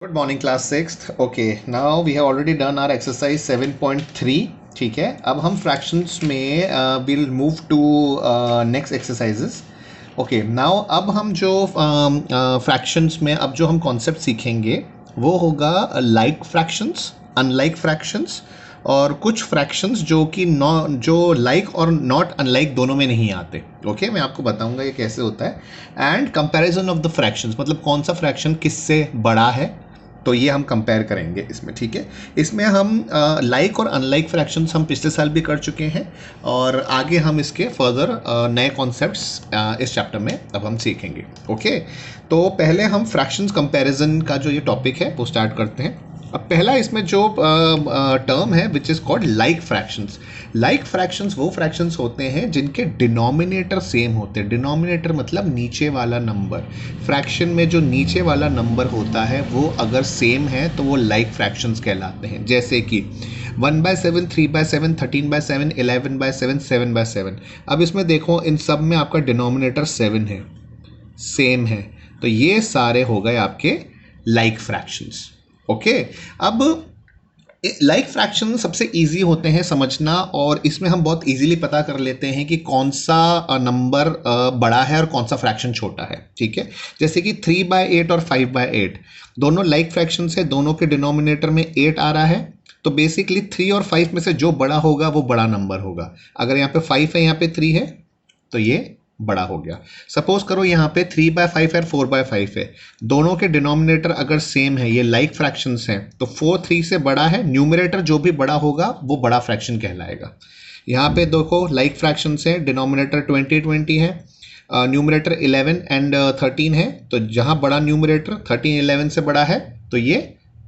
Good morning, class sixth. Okay, now we have already done our exercise 7.3. ठीक है, अब हम fractions में we'll move to next exercises. Okay, now अब हम जो fractions में अब जो हम concept सीखेंगे वो होगा like fractions, unlike fractions और कुछ फ्रैक्शंस जो कि जो लाइक और नॉट अनलाइक दोनों में नहीं आते. ओके मैं आपको बताऊंगा ये कैसे होता है. And comparison of the fractions, मतलब कौन सा फ्रैक्शन किससे बड़ा है, तो ये हम कंपेयर करेंगे इसमें. ठीक है, इसमें हम लाइक और अनलाइक फ्रैक्शंस हम पिछले साल भी कर चुके हैं और आगे हम इसके फर्दर नए कॉन्सेप्ट्स इस चैप्टर में अब हम सीखेंगे. ओके, तो पहले हम फ्रैक्शंस कंपैरिजन का जो ये टॉपिक है वो स्टार्ट करते हैं. अब पहला इसमें जो टर्म है which is called like fractions. Like fractions वो फ्रैक्शंस होते हैं जिनके डिनोमिनेटर सेम होते हैं. डिनोमिनेटर मतलब नीचे वाला नंबर. फ्रैक्शन में जो नीचे वाला नंबर होता है वो अगर सेम है तो वो लाइक फ्रैक्शंस कहलाते हैं. जैसे कि 1/7, 3/7, 13/7, 11/7, 7/7. अब इसमें देखो इन सब में आपका डिनोमिनेटर 7 है, सेम है, तो ये सारे हो गए आपके लाइक फ्रैक्शंस. ओके, अब लाइक फ्रैक्शन सबसे इजी होते हैं समझना और इसमें हम बहुत इजीली पता कर लेते हैं कि कौन सा नंबर बड़ा है और कौन सा फ्रैक्शन छोटा है. ठीक है, जैसे कि 3/8 और 5/8 दोनों लाइक फ्रैक्शन है, दोनों के डिनोमिनेटर में 8 आ रहा है, तो बेसिकली 3 और 5 में से जो बड़ा होगा वो बड़ा नंबर होगा. अगर यहाँ पे 5 है, यहाँ पे 3 है, तो ये बड़ा हो गया. सपोज करो यहाँ पे 3/5 है, 4/5 है, दोनों के डिनोमिनेटर अगर सेम है, ये लाइक फ्रैक्शंस हैं, तो 4 3 से बड़ा है, न्यूमरेटर जो भी बड़ा होगा वो बड़ा फ्रैक्शन कहलाएगा. यहाँ पे देखो लाइक फ्रैक्शंस हैं, डिनोमिनेटर 20 है, न्यूमरेटर 11 एंड 13 है, तो जहाँ बड़ा न्यूमरेटर 13 11 से बड़ा है तो ये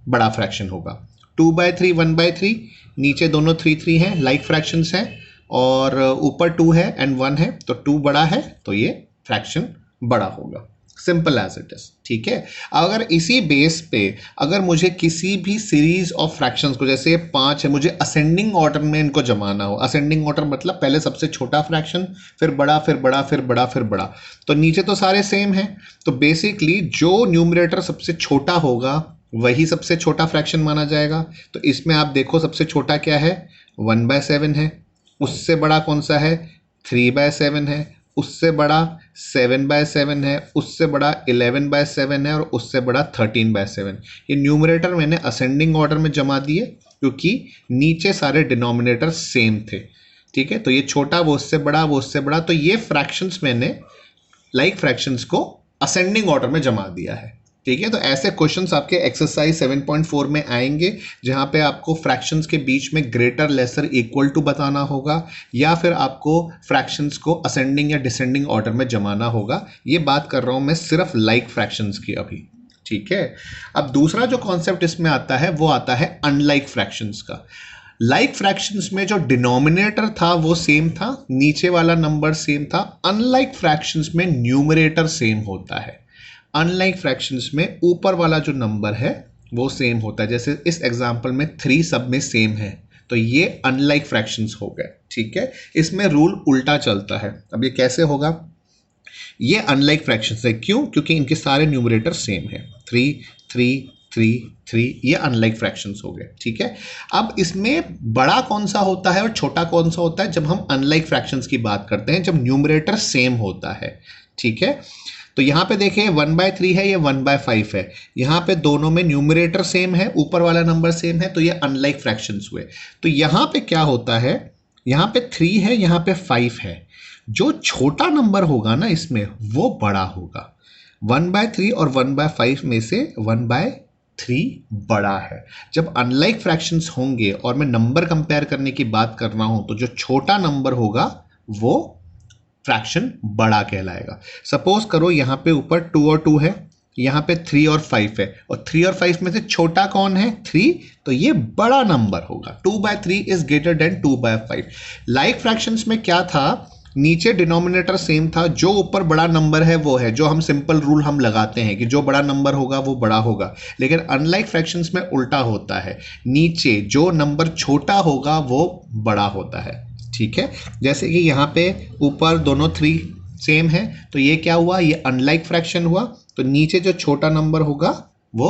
बड़ा फ्रैक्शन होगा. 2/3 1/3, नीचे दोनों 3 3 हैं, लाइक फ्रैक्शंस हैं, और ऊपर 2 है एंड 1 है, तो 2 बड़ा है तो ये फ्रैक्शन बड़ा होगा. Simple as it is. ठीक है, अगर इसी बेस पे अगर मुझे किसी भी सीरीज ऑफ फ्रैक्शंस को, जैसे 5 है, मुझे असेंडिंग ऑर्डर में इनको जमाना हो. असेंडिंग ऑर्डर मतलब पहले सबसे छोटा फ्रैक्शन, फिर बड़ा, फिर बड़ा, फिर बड़ा, फिर बड़ा, तो नीचे तो सारे सेम हैं, तो बेसिकली जो न्यूमरेटर सबसे छोटा होगा वही सबसे छोटा फ्रैक्शन माना जाएगा. तो इसमें आप देखो सबसे छोटा क्या है, 1/7 है, उससे बड़ा कौन सा है, 3/7 है, उससे बड़ा 7/7 है, उससे बड़ा 11/7 है और उससे बड़ा 13/7. ये न्यूमरेटर मैंने असेंडिंग ऑर्डर में जमा दिए क्योंकि नीचे सारे डिनोमिनेटर सेम थे. ठीक है, तो ये छोटा वो उससे बड़ा, वो उससे बड़ा, तो ये फ्रैक्शंस मैंने लाइक फ्रैक्शंस को असेंडिंग ऑर्डर में जमा दिया है. ठीक है, तो ऐसे क्वेश्चंस आपके एक्सरसाइज 7.4 में आएंगे जहां पे आपको फ्रैक्शंस के बीच में ग्रेटर लेसर इक्वल टू बताना होगा या फिर आपको फ्रैक्शंस को असेंडिंग या डिसेंडिंग ऑर्डर में जमाना होगा. ये बात कर रहा हूं मैं सिर्फ लाइक फ्रैक्शंस की अभी. ठीक है, अब दूसरा जो कॉन्सेप्ट इसमें आता है वो आता है अनलाइक फ्रैक्शंस का. लाइक फ्रैक्शंस में जो डिनोमिनेटर था वो सेम था, नीचे वाला नंबर सेम था. अनलाइक फ्रैक्शंस में न्यूमरेटर सेम होता है. अनलाइक फ्रैक्शंस में ऊपर वाला जो नंबर है वो सेम होता है. जैसे इस एग्जांपल में 3 सब में सेम है, तो ये अनलाइक फ्रैक्शंस हो गए. ठीक है, इसमें रूल उल्टा चलता है. अब ये कैसे होगा, ये अनलाइक फ्रैक्शंस है. क्यों? क्योंकि इनके सारे न्यूमरेटर सेम है. 3 3 3 3, ये अनलाइक फ्रैक्शंस हो गए. ठीक है, अब इसमें बड़ा कौन सा होता है और छोटा कौन सा होता है जब हम अनलाइक फ्रैक्शंस की बात करते हैं, जब न्यूमरेटर सेम होता है. ठीक है, तो यहाँ पे देखिए 1/3 है, ये 1/5 है, यहाँ पे दोनों में न्यूमरेटर सेम है, ऊपर वाला नंबर सेम है, तो ये अनलाइक फ्रैक्शंस हुए. तो यहाँ पे क्या होता है, यहाँ पे 3 है, यहाँ पे 5 है, जो छोटा नंबर होगा ना इसमें वो बड़ा होगा. 1/3 और 1/5 में से 1/3 बड़ा है. जब अनलाइक फ्रैक्शंस होंगे और मैं नंबर कंपेयर करने की बात कर रहा हूं तो जो छोटा नंबर होगा वो फ्रैक्शन बड़ा कहलाएगा. सपोज करो यहाँ पे ऊपर 2 और 2 है, यहाँ पे 3 और 5 है, और 3 और 5 में से छोटा कौन है, 3, तो ये बड़ा नंबर होगा. 2/3 is greater than 2/5. Like fractions में क्या था, नीचे डिनोमिनेटर सेम था, जो ऊपर बड़ा नंबर है वो है, जो हम सिंपल रूल हम लगाते हैं कि जो बड़ा नंबर होगा वो बड़ा होगा. लेकिन अनलाइक फ्रैक्शंस में उल्टा होता है, नीचे जो नंबर छोटा होगा वो बड़ा होता है. ठीक है, जैसे कि यहाँ पे ऊपर दोनों 3 सेम है, तो ये क्या हुआ, ये अनलाइक फ्रैक्शन हुआ. तो नीचे जो छोटा नंबर होगा वो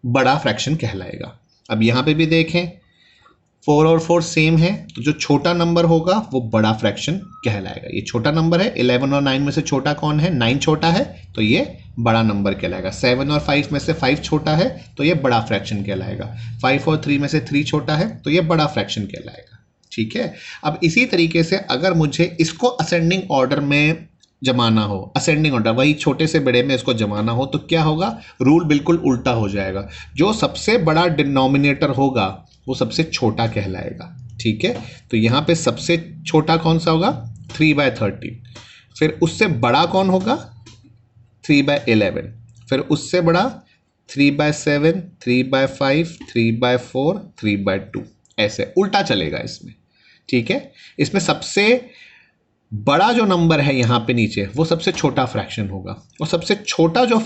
बड़ा फ्रैक्शन कहलाएगा। अब यहाँ पे भी देखें 4 और 4 सेम है, तो जो छोटा नंबर होगा वो बड़ा फ्रैक्शन कहलाएगा। ये छोटा नंबर है, 11 और 9 में से छोटा कौन है? 9 छोटा है, तो ये बड़ा नंबर कहलाएगा। 7 और 5 में से 5 छोटा है, तो ये बड़ा फ्रैक्शन कहलाएगा। 5 और 3 में से 3 छोटा है, तो ये बड़ा फ्रैक्शन कहलाएगा। ठीक है। अब इसी तरीके से अगर मुझे इसको असेंडिंग ऑर्डर में जमाना हो, असेंडिंग ऑर्डर वही छोटे से बड़े में इसको जमाना हो, तो क्या होगा? रूल बिल्कुल उल्टा हो जाएगा। जो सबसे बड़ा डिनोमिनेटर होगा वो सबसे छोटा कहलाएगा। ठीक है, तो यहाँ पे सबसे छोटा कौन सा होगा? 3/13। फिर उससे बड़ा कौन होगा? 3/11। फिर उससे बड़ा 3/7, 3/5, 3/4, 3/2, ऐसे उल्टा चलेगा इसमें। ठीक है, इसमें सबसे बड़ा जो नंबर है यहाँ पे नीचे वो सबसे छोटा फ्रैक्शन होगा, और सबसे छोटा जो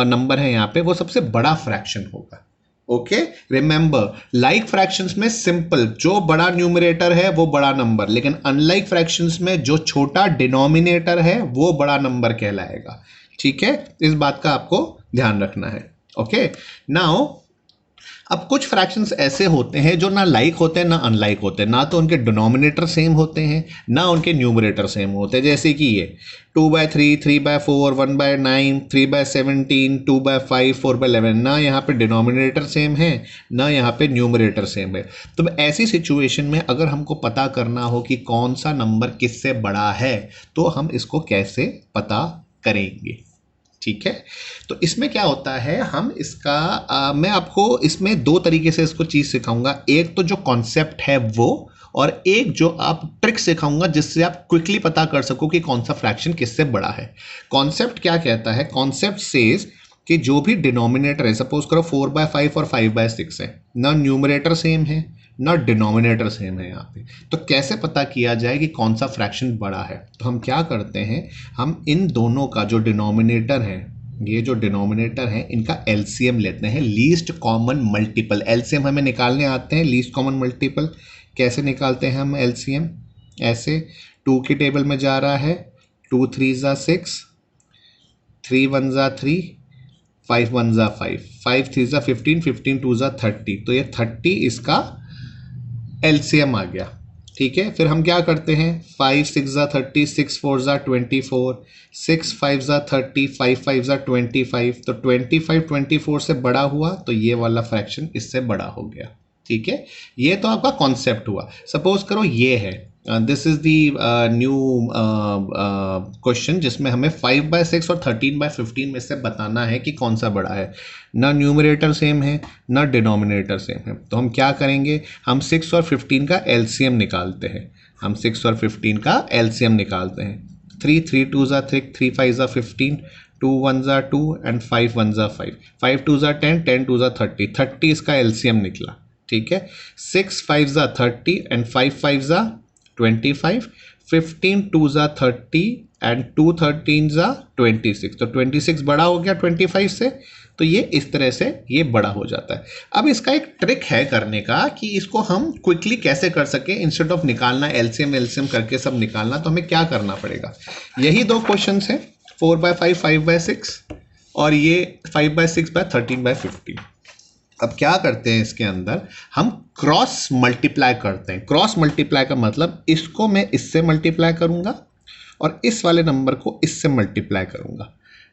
नंबर है यहाँ पे वो सबसे बड़ा फ्रैक्शन होगा। ओके, रिमेंबर लाइक फ्रैक्शंस में सिंपल, जो बड़ा न्यूमरेटर है वो बड़ा नंबर, लेकिन अनलाइक फ्रैक्शंस में जो छोटा डिनोमिनेटर है वो बड़ा नंबर कहलाएगा। ठीक है, इस बात का आपको ध्यान रखना है। ओके, नाउ अब कुछ फ्रैक्शंस ऐसे होते हैं जो ना लाइक होते हैं ना अनलाइक होते हैं, ना तो उनके डिनोमिनेटर सेम होते हैं ना उनके न्यूमरेटर सेम होते हैं। जैसे कि ये 2/3, 3/4, 1/9, 3/17, 2/5, 4/11, ना यहाँ पे डिनोमिनेटर सेम है ना यहाँ पे न्यूमरेटर सेम है। तो ऐसी सिचुएशन में अगर हमको पता करना हो कि कौन सा नंबर किससे बड़ा है, तो हम इसको कैसे पता करेंगे? ठीक है, तो इसमें क्या होता है, हम इसका मैं आपको इसमें दो तरीके से इसको चीज़ सिखाऊंगा। एक तो जो कॉन्सेप्ट है वो, और एक जो आप ट्रिक सिखाऊंगा जिससे आप क्विकली पता कर सको कि कौन सा फ्रैक्शन किससे बड़ा है। कॉन्सेप्ट क्या कहता है? कॉन्सेप्ट सेज कि जो भी डिनोमिनेटर है, सपोज करो 4/5 और 5/6 है, ना न्यूमरेटर सेम है ना डिनोमिनेटर सेम है यहाँ पे, तो कैसे पता किया जाए कि कौन सा फ्रैक्शन बड़ा है? तो हम क्या करते हैं, हम इन दोनों का जो डिनोमिनेटर है, ये जो डिनोमिनेटर है इनका एलसीएम लेते हैं, लीस्ट कॉमन मल्टीपल। एलसीएम हमें निकालने आते हैं, लीस्ट कॉमन मल्टीपल कैसे निकालते हैं हम एलसीएम? ऐसे 2 की टेबल में जा रहा है, 2 3 ज़ा 6, 3 1 ज़ा 3, 5 1 ज़ा 5, 5 3 ज़ा 15, 15 2 ज़ा 30, तो ये 30 इसका एलसीएम आ गया। ठीक है, फिर हम क्या करते हैं, 5 6 ज़ा 30, 6 4 ज़ा 24, 6 5 ज़ा 30, 5 5 ज़ा 25, तो 25 24 से बड़ा हुआ, तो ये वाला फ्रैक्शन इससे बड़ा हो गया। ठीक है, ये तो आपका कॉन्सेप्ट हुआ। सपोज करो ये है, this is the new question जिसमें हमें 5/6 और 13/15 में से बताना है कि कौन सा बड़ा है। ना न्यूमरेटर सेम है ना डिनोमिनेटर सेम है, तो हम क्या करेंगे, हम 6 और 15 का एलसीएम निकालते हैं। हम 6 और 15 का एलसीएम निकालते हैं। 3 3 2 ज़ा 3, 3 5 ज़ा 15, 2 1 ज़ा 2 एंड 5 1 ज़ा 5, 5 2 ज़ा 10, 10 2 ज़ा 30, 30 इसका एलसीएम निकला। ठीक है, 6 5 ज़ा 30 एंड 5 5 ज़ा 25, 15 2 ज़ा 30 एंड 2 13 ज़ा 26, तो 26 बड़ा हो गया 25 से, तो ये इस तरह से ये बड़ा हो जाता है। अब इसका एक ट्रिक है करने का कि इसको हम क्विकली कैसे कर सके, इंस्टेड ऑफ निकालना एलसीएम करके सब निकालना, तो हमें क्या करना पड़ेगा, यही दो क्वेश्चंस हैं, 4/5 5/6 और ये 5/6/13/15। अब क्या करते हैं, इसके अंदर हम क्रॉस मल्टीप्लाई करते हैं। क्रॉस मल्टीप्लाई का मतलब इसको मैं इससे मल्टीप्लाई करूंगा और इस वाले नंबर को इससे मल्टीप्लाई करूंगा,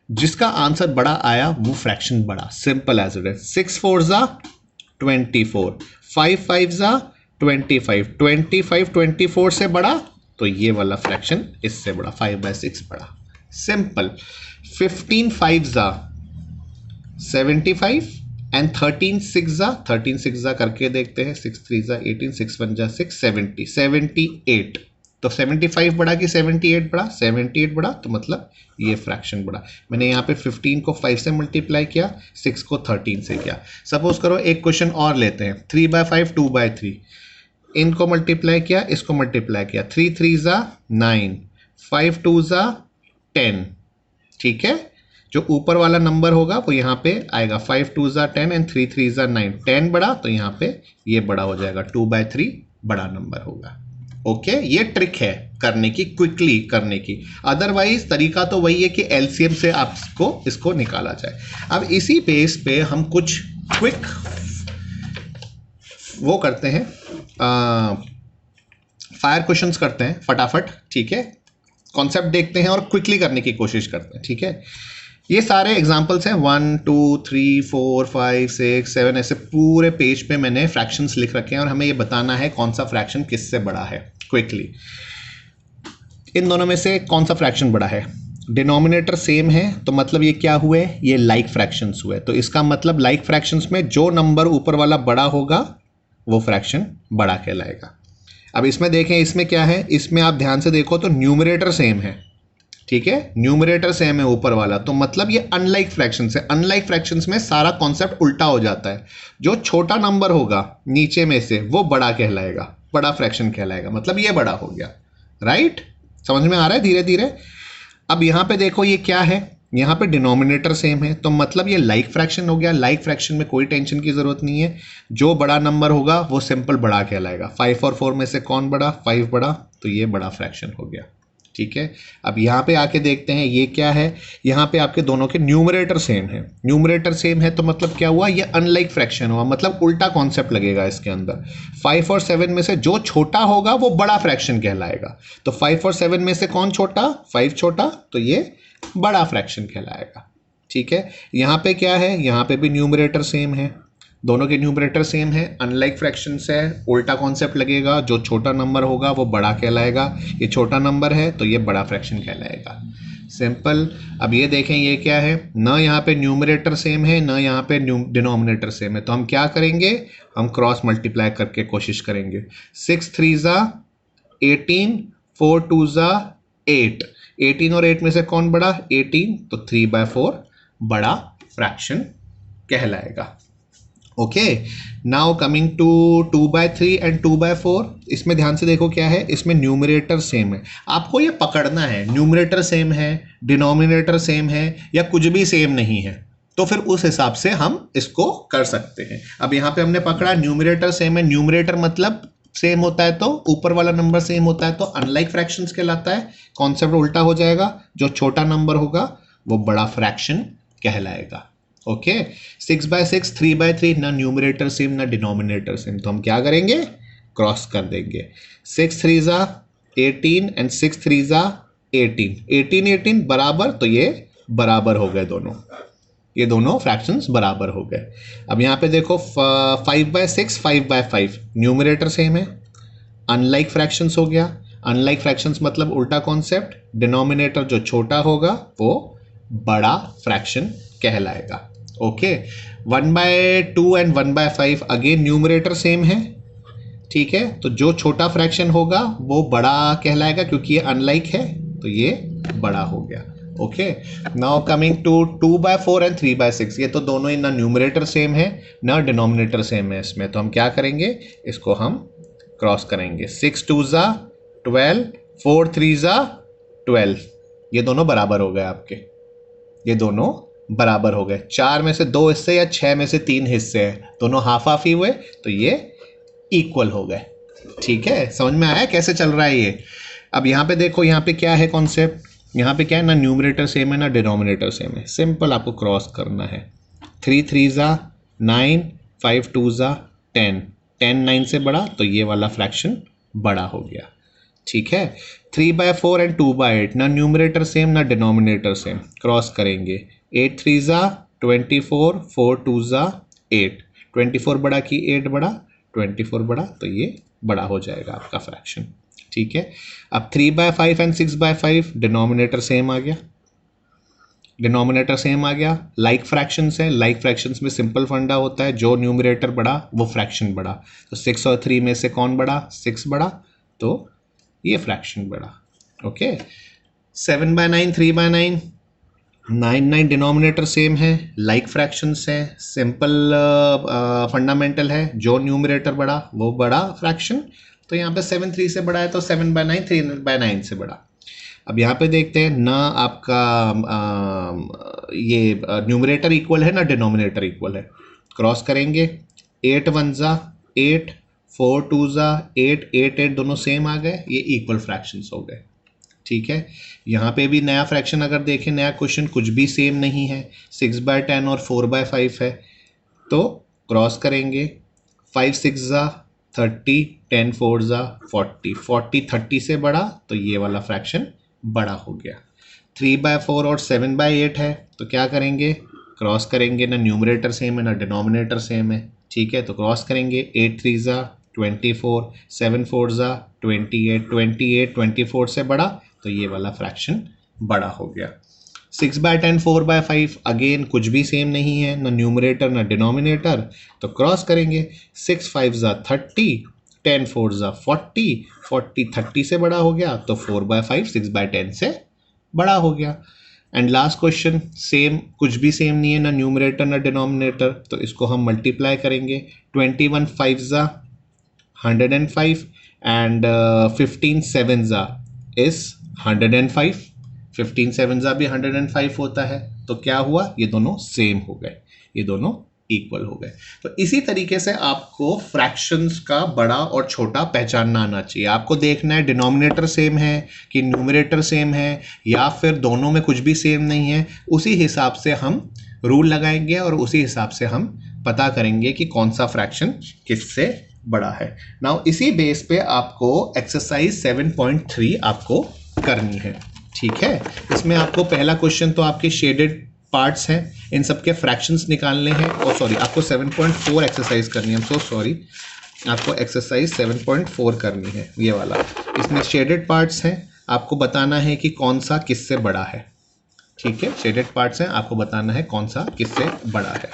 जिसका आंसर बड़ा आया वो फ्रैक्शन बड़ा। Simple as it is. 6 4 ज़ा 24, 5 5 ज़ा 25, 25 24 से बड़ा, तो ये वाला फ्रैक्शन इससे बड़ा, 5/6 बड़ा। सिंपल। 15 5 ज़ा 75 एंड 13 6 ज़ा करके देखते हैं, 6 3 ज़ा 18, 6 1 ज़ा 6, 70 78, तो 75 बड़ा कि 78 बड़ा? 78 बड़ा, तो मतलब ये फ्रैक्शन बड़ा। मैंने यहाँ पे 15 को 5 से मल्टीप्लाई किया, 6 को 13 से किया। सपोज करो एक क्वेश्चन और लेते हैं, 3/5 2/3, इनको मल्टीप्लाई किया, इसको मल्टीप्लाई किया, 3 3 ज़ा 9, 5 2 ज़ा 10। ठीक है, जो ऊपर वाला नंबर होगा वो यहाँ पे आएगा, 5 2 ज़ा 10 एंड 3 3 ज़ा 9, 10 बड़ा, तो यहाँ पे ये बड़ा हो जाएगा, 2/3 बड़ा नंबर होगा। ओके, ये ट्रिक है करने की, क्विकली करने की। अदरवाइज तरीका तो वही है कि एलसीएम से आपको इसको निकाला जाए। अब इसी बेस पे हम कुछ क्विक वो करते हैं, फायर क्वेश्चंस करते हैं फटाफट, ठीक है, कॉन्सेप्ट देखते हैं और क्विकली करने की कोशिश करते हैं, ठीक है। ये सारे एग्जांपल्स हैं 1 2 3 4 5 6 7 ऐसे पूरे पेज पे मैंने फ्रैक्शंस लिख रखे हैं और हमें ये बताना है कौन सा फ्रैक्शन किससे बड़ा है क्विकली। इन दोनों में से कौन सा फ्रैक्शन बड़ा है? डिनोमिनेटर सेम है तो मतलब ये क्या हुए, ये लाइक फ्रैक्शंस हुए, तो इसका मतलब लाइक फ्रैक्शंस में जो नंबर ऊपर वाला बड़ा होगा वो फ्रैक्शन बड़ा कहलाएगा। अब इसमें देखें, इसमें क्या है, इसमें आप ध्यान से देखो तो न्यूमरेटर सेम है, ठीक है, न्यूमरेटर सेम है ऊपर वाला, तो मतलब ये अनलाइक फ्रैक्शंस है। अनलाइक फ्रैक्शंस में सारा कॉन्सेप्ट उल्टा हो जाता है, जो छोटा नंबर होगा नीचे में से वो बड़ा कहलाएगा, बड़ा फ्रैक्शन कहलाएगा, मतलब ये बड़ा हो गया, राइट? समझ में आ रहा है धीरे धीरे? अब यहाँ पे देखो ये क्या है, यहाँ पे डिनोमिनेटर सेम है तो मतलब ये लाइक फ्रैक्शन हो गया। लाइक फ्रैक्शन में कोई टेंशन की जरूरत नहीं है, जो बड़ा नंबर होगा वो सिंपल बड़ा कहलाएगा। 5 और 4 में से कौन बड़ा? 5 बड़ा, तो ये बड़ा फ्रैक्शन हो गया, ठीक है। अब यहाँ पे आके देखते हैं ये क्या है, यहाँ पे आपके दोनों के न्यूमरेटर सेम है। न्यूमरेटर सेम है तो मतलब क्या हुआ, ये अनलाइक फ्रैक्शन हुआ, मतलब उल्टा कॉन्सेप्ट लगेगा इसके अंदर। 5 और 7 में से जो छोटा होगा वो बड़ा फ्रैक्शन कहलाएगा, तो 5 और 7 में से कौन छोटा? 5 छोटा, तो ये बड़ा फ्रैक्शन कहलाएगा, ठीक है। यहाँ पे क्या है, यहाँ पे भी न्यूमरेटर सेम है, दोनों के न्यूमरेटर सेम है, अनलाइक फ्रैक्शंस है, उल्टा कॉन्सेप्ट लगेगा, जो छोटा नंबर होगा वो बड़ा कहलाएगा, ये छोटा नंबर है तो ये बड़ा फ्रैक्शन कहलाएगा, सिंपल। अब ये देखें ये क्या है, ना यहाँ पे न्यूमरेटर सेम है ना यहाँ पे डिनोमिनेटर सेम है, तो हम क्या करेंगे, हम क्रॉस मल्टीप्लाई करके कोशिश करेंगे। 6 3 ज़ा 18, 4 2 ज़ा 8, 18 और 8 में से कौन बड़ा? 18, तो 3/4 बड़ा फ्रैक्शन कहलाएगा। Okay, now coming to 2/3 and 2/4, इसमें ध्यान से देखो क्या है, इसमें न्यूमरेटर सेम है, आपको ये पकड़ना है, न्यूमरेटर सेम है, डिनोमिनेटर सेम है या कुछ भी सेम नहीं है, तो फिर उस हिसाब से हम इसको कर सकते हैं। अब यहाँ पे हमने पकड़ा न्यूमरेटर सेम है, न्यूमरेटर मतलब सेम होता है तो ऊपर वाला नंबर सेम होता है तो अनलाइक फ्रैक्शंस कहलाता है, कॉन्सेप्ट उल्टा हो जाएगा, जो छोटा नंबर होगा वो बड़ा फ्रैक्शन कहलाएगा। ओके, 6/6 3/3, ना न्यूमरेटर सेम ना डिनोमिनेटर सेम, तो हम क्या करेंगे, क्रॉस कर देंगे। 6 3 ज़ा 18 एंड 6 3 ज़ा 18, 18 18 बराबर, तो ये बराबर हो गए दोनों, ये दोनों फ्रैक्शंस बराबर हो गए। अब यहाँ पे देखो 5/6 5/5, न्यूमरेटर सेम है, अनलाइक फ्रैक्शंस हो गया, अनलाइक फ्रैक्शंस मतलब उल्टा कॉन्सेप्ट, डिनोमिनेटर जो छोटा होगा वो बड़ा फ्रैक्शन कहलाएगा। Okay, 1/2 and 1/5 again numerator same है, ठीक है, तो जो छोटा फ्रैक्शन होगा वो बड़ा कहलाएगा क्योंकि ये अनलाइक है, तो ये बड़ा हो गया। Okay, now coming to 2/4 and 3/6, ये तो दोनों ही ना न्यूमरेटर सेम है ना डिनोमिनेटर सेम है इसमें, तो हम क्या करेंगे, इसको हम क्रॉस करेंगे। 6 2 ज़ा 12, 4 3 ज़ा 12, ये दोनों बराबर हो गए आपके, ये दोनों बराबर हो गए। 4 में से 2 हिस्से या 6 में से 3 हिस्से हैं, दोनों हाफ हाफ ही हुए, तो ये इक्वल हो गए, ठीक है। समझ में आया कैसे चल रहा है ये? अब यहाँ पे देखो, यहाँ पे क्या है कॉन्सेप्ट, यहाँ पे क्या है, ना न्यूमरेटर सेम है ना डिनोमिनेटर सेम है, सिंपल आपको क्रॉस करना है। 3 3 ज़ा 9, 5 2 ज़ा 10, 10 9 से बड़ा, तो ये वाला फ्रैक्शन बड़ा हो गया, ठीक है। 3/4 एंड 2/8, ना न्यूमरेटर सेम ना डिनोमिनेटर सेम, क्रॉस करेंगे। 8 3 ज़ा 24, 4 2 ज़ा 8, 24 बड़ा कि 8 बड़ा, 24 बड़ा, तो ये बड़ा हो जाएगा आपका फ्रैक्शन, ठीक है। अब 3/5 एंड 6/5, डिनोमिनेटर सेम आ गया, डिनोमिनेटर सेम आ गया, लाइक फ्रैक्शंस है, लाइक फ्रैक्शंस में सिंपल फंडा होता है, जो न्यूमरेटर बड़ा वो फ्रैक्शन बड़ा, तो 6 और 3 में से कौन बड़ा? 6 बड़ा, तो ये फ्रैक्शन बड़ा। ओके, 7/9 3/9, 9 9 डिनोमिनेटर सेम है, लाइक फ्रैक्शंस है, सिंपल फंडामेंटल है, जो न्यूमरेटर बड़ा वो बड़ा फ्रैक्शन, तो यहाँ पे 7 3 से बड़ा है तो 7/9 3/9 से बड़ा। अब यहाँ पे देखते हैं ना आपका ये न्यूमरेटर इक्वल है ना डिनोमिनेटर इक्वल है, क्रॉस करेंगे। 8 1 ज़ा 8, 4 2 ज़ा 8, 8 8 दोनों सेम आ गए, ये इक्वल फ्रैक्शंस हो गए, ठीक है। यहाँ पे भी नया फ्रैक्शन अगर देखें, नया क्वेश्चन कुछ भी सेम नहीं है, 6/10 और 4/5 है, तो क्रॉस करेंगे, 5 6 ज़ा 30, 10 4 ज़ा 40, 40 30 से बड़ा तो ये वाला फ्रैक्शन बड़ा हो गया। 3/4 और 7/8 है तो क्या करेंगे, क्रॉस करेंगे, ना न्यूमरेटर सेम है ना डिनोमिनेटर सेम है, ठीक है, तो क्रॉस करेंगे, 8 3 ज़ा 24, 7 4 ज़ा 28, 28 24 से बड़ा तो ये वाला फ्रैक्शन बड़ा हो गया। 6/10 4/5 अगेन कुछ भी सेम नहीं है, ना न्यूमरेटर ना डिनोमिनेटर, तो क्रॉस करेंगे, 6 5 ज़ा 30, 10 4 ज़ा 40, 40 30 से बड़ा हो गया तो 4/5 6/10 से बड़ा हो गया। एंड लास्ट क्वेश्चन सेम, कुछ भी सेम नहीं है, ना न्यूमरेटर ना डिनोमिनेटर, तो इसको हम मल्टीप्लाई करेंगे, 21 5 ज़ा 105 एंड 15 7 ज़ा इज 105, 15 7 ज़ा भी 105 होता है, तो क्या हुआ, ये दोनों सेम हो गए, ये दोनों इक्वल हो गए। तो इसी तरीके से आपको फ्रैक्शंस का बड़ा और छोटा पहचानना आना चाहिए। आपको देखना है डिनोमिनेटर सेम है कि न्यूमरेटर सेम है या फिर दोनों में कुछ भी सेम नहीं है, उसी हिसाब से हम रूल लगाएंगे और उसी हिसाब से हम पता करेंगे कि कौन सा फ्रैक्शन किससे बड़ा है। नाउ इसी बेस पे आपको एक्सरसाइज 7.3 आपको करनी है, ठीक है। इसमें आपको पहला क्वेश्चन तो आपके शेडेड पार्ट्स हैं, इन सब के फ्रैक्शंस निकालने हैं, और सॉरी आपको 7.4 एक्सरसाइज करनी है, सो सॉरी, आपको एक्सरसाइज 7.4 करनी है ये वाला। इसमें शेडेड पार्ट्स हैं, आपको बताना है कि कौन सा किससे बड़ा है, ठीक है, शेडेड पार्ट्स हैं, आपको बताना है कौन सा किससे बड़ा है।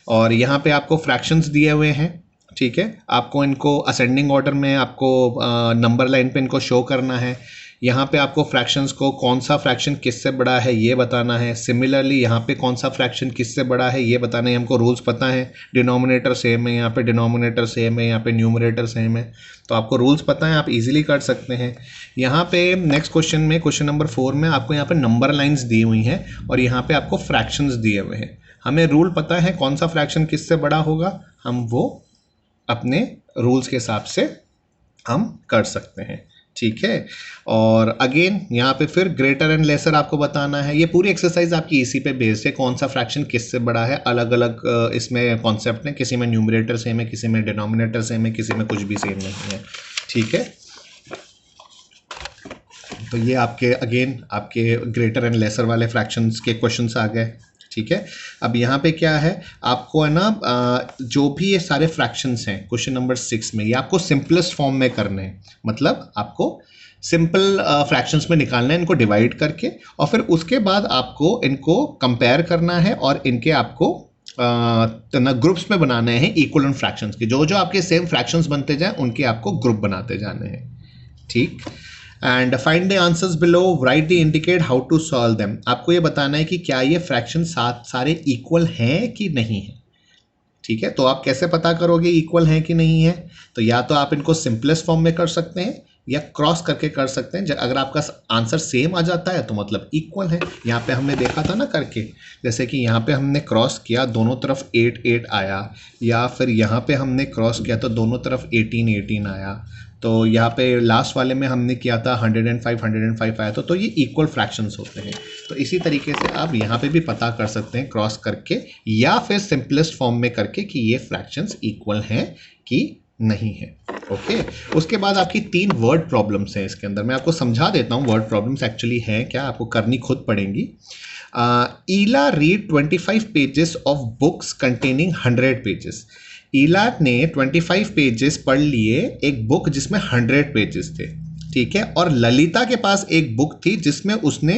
और यहाँ पे आपको फ्रैक्शंस दिए हुए हैं, ठीक है, आपको इनको असेंडिंग ऑर्डर में आपको नंबर लाइन पे इनको शो करना है। यहाँ पे आपको फ्रैक्शंस को कौन सा फ्रैक्शन किससे बड़ा है ये बताना है। सिमिलरली यहाँ पे कौन सा फ्रैक्शन किससे बड़ा है ये बताना है। हमको रूल्स पता है, डिनोमिनेटर सेम है, यहाँ पे डिनोमिनेटर सेम है, यहाँ पे न्यूमरेटर सेम है, तो आपको रूल्स पता है, आप इजीली कर सकते हैं। यहाँ पे नेक्स्ट क्वेश्चन में, क्वेश्चन नंबर 4 में आपको यहाँ पे नंबर लाइन्स दी हुई हैं और यहाँ पे आपको फ्रैक्शंस दिए हुए हैं। हमें रूल पता है कौन सा फ्रैक्शन किससे बड़ा होगा, हम वो अपने रूल्स के हिसाब से हम कर सकते हैं, ठीक है। और अगेन यहाँ पे फिर ग्रेटर एंड लेसर आपको बताना है। ये पूरी एक्सरसाइज आपकी इसी पे बेस्ड है, कौन सा फ्रैक्शन किससे बड़ा है। अलग अलग इसमें कॉन्सेप्ट है, किसी में न्यूमरेटर सेम है, किसी में डिनोमिनेटर सेम है, किसी में कुछ भी सेम नहीं है, ठीक है। तो ये आपके अगेन आपके ग्रेटर एंड लेसर वाले फ्रैक्शंस के क्वेश्चंस आ गए, ठीक है। अब यहाँ पे क्या है, आपको है ना जो भी ये सारे फ्रैक्शंस हैं क्वेश्चन नंबर 6 में, ये आपको सिंपलेस्ट फॉर्म में करने हैं। मतलब आपको सिंपल फ्रैक्शंस में निकालना है इनको डिवाइड करके, और फिर उसके बाद आपको इनको कंपेयर करना है और इनके आपको ना ग्रुप्स में बनाने हैं इक्वलेंट फ्रैक्शंस के। जो जो आपके सेम फ्रैक्शंस बनते जाएं उनके आपको ग्रुप बनाते जाने हैं, ठीक। And find the answers below, write the indicate how to solve them. आपको ये बताना है कि क्या ये फ्रैक्शन सारे इक्वल हैं कि नहीं है, ठीक है। तो आप कैसे पता करोगे इक्वल हैं कि नहीं है, तो या तो आप इनको सिंपलेस्ट फॉर्म में कर सकते हैं या क्रॉस करके कर सकते हैं। अगर आपका आंसर सेम आ जाता है तो मतलब इक्वल है। यहाँ पे हमने देखा था ना करके, जैसे कि यहाँ पे हमने क्रॉस किया, दोनों तरफ 8 8 आया, या फिर यहाँ पे हमने क्रॉस किया तो दोनों तरफ 18 18 आया। तो यहाँ पे लास्ट वाले में हमने किया था 105 105 आया तो ये इक्वल फ्रैक्शंस होते हैं। तो इसी तरीके से आप यहाँ पे भी पता कर सकते हैं क्रॉस करके या फिर सिंपलेस्ट फॉर्म में करके कि ये फ्रैक्शंस इक्वल हैं कि नहीं है, ओके। उसके बाद आपकी 3 वर्ड प्रॉब्लम्स हैं इसके अंदर। मैं आपको समझा देता हूँ वर्ड प्रॉब्लम्स एक्चुअली हैं क्या, आपको करनी खुद पड़ेंगी। Ila read 25 pages of books containing 100 pages. Ila ने 25 पेजेस पढ़ लिए एक बुक जिसमें 100 पेजेस थे, ठीक है। और ललिता के पास एक बुक थी जिसमें उसने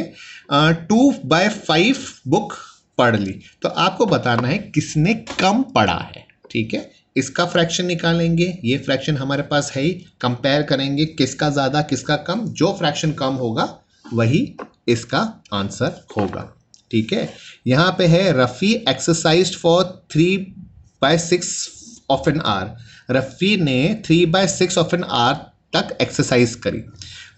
2/5 बुक पढ़ ली। तो आपको बताना है किसने कम पढ़ा है, ठीक है। इसका फ्रैक्शन निकालेंगे, ये फ्रैक्शन हमारे पास है ही, कंपेयर करेंगे किसका ज़्यादा किसका कम। जो फ्रैक्शन कम होगा वही इसका आंसर होगा, ठीक है। यहाँ पे है Rafi exercise for 3/6 of an hour. Rafi ने 3/6 ऑफ एन आवर तक एक्सरसाइज करी।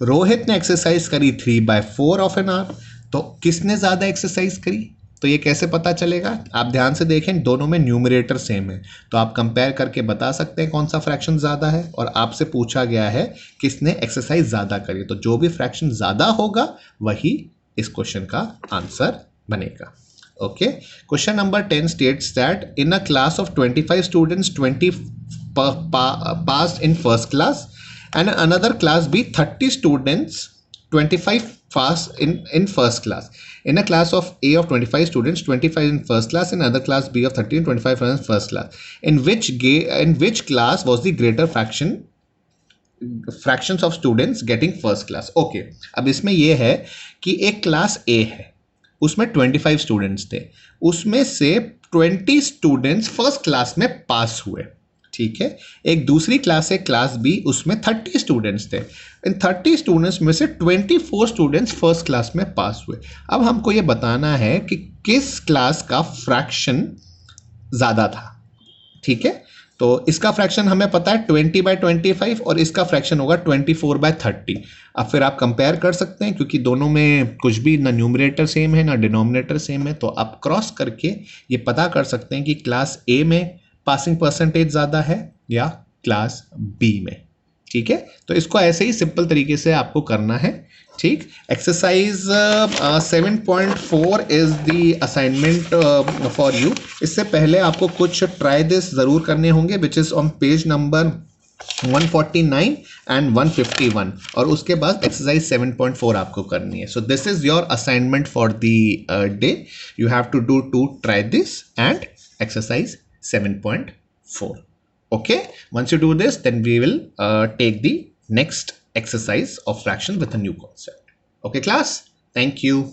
रोहित ने एक्सरसाइज करी 3/4 ऑफ एन आवर। तो किसने ज़्यादा एक्सरसाइज करी, तो ये कैसे पता चलेगा। आप ध्यान से देखें, दोनों में न्यूमरेटर सेम है, तो आप कंपेयर करके बता सकते हैं कौन सा फ्रैक्शन ज़्यादा है। और आपसे पूछा गया है किसने एक्सरसाइज ज़्यादा करी, तो जो भी फ्रैक्शन ज़्यादा होगा वही इस क्वेश्चन का आंसर बनेगा। Okay, question number 10 states that in a class of 25 students, 20 passed in first class, and another class B 30 students, 25 passed in first class. In a class of A of 25 students, 25 in first class, and another class B of 30 and 25 in first class. In which class was the greater fractions of students getting first class? Okay, अब इसमें ये है कि एक class A है, उसमें 25 students थे, उसमें से 20 स्टूडेंट्स फर्स्ट क्लास में पास हुए, ठीक है। एक दूसरी क्लास है क्लास बी, उसमें 30 स्टूडेंट्स थे, इन 30 स्टूडेंट्स में से 24 स्टूडेंट्स फर्स्ट क्लास में पास हुए। अब हमको ये बताना है कि किस क्लास का फ्रैक्शन ज़्यादा था, ठीक है। तो इसका फ्रैक्शन हमें पता है 20/25 और इसका फ्रैक्शन होगा 24/30। अब फिर आप कंपेयर कर सकते हैं, क्योंकि दोनों में कुछ भी ना न्यूमरेटर सेम है ना डिनोमिनेटर सेम है, तो आप क्रॉस करके ये पता कर सकते हैं कि क्लास ए में पासिंग परसेंटेज ज़्यादा है या क्लास बी में, ठीक है। तो इसको ऐसे ही सिंपल तरीके से आपको करना है, ठीक। Exercise 7.4 is the assignment for you. इससे पहले आपको कुछ ट्राई दिस ज़रूर करने होंगे, which is on page number 149 and 151, और उसके बाद एक्सरसाइज 7.4 आपको करनी है। So this is your assignment for the day. You have to do 2 try this and exercise 7.4. Okay, once you do this, then we will take the next exercise of fraction with a new concept. Okay class, thank you.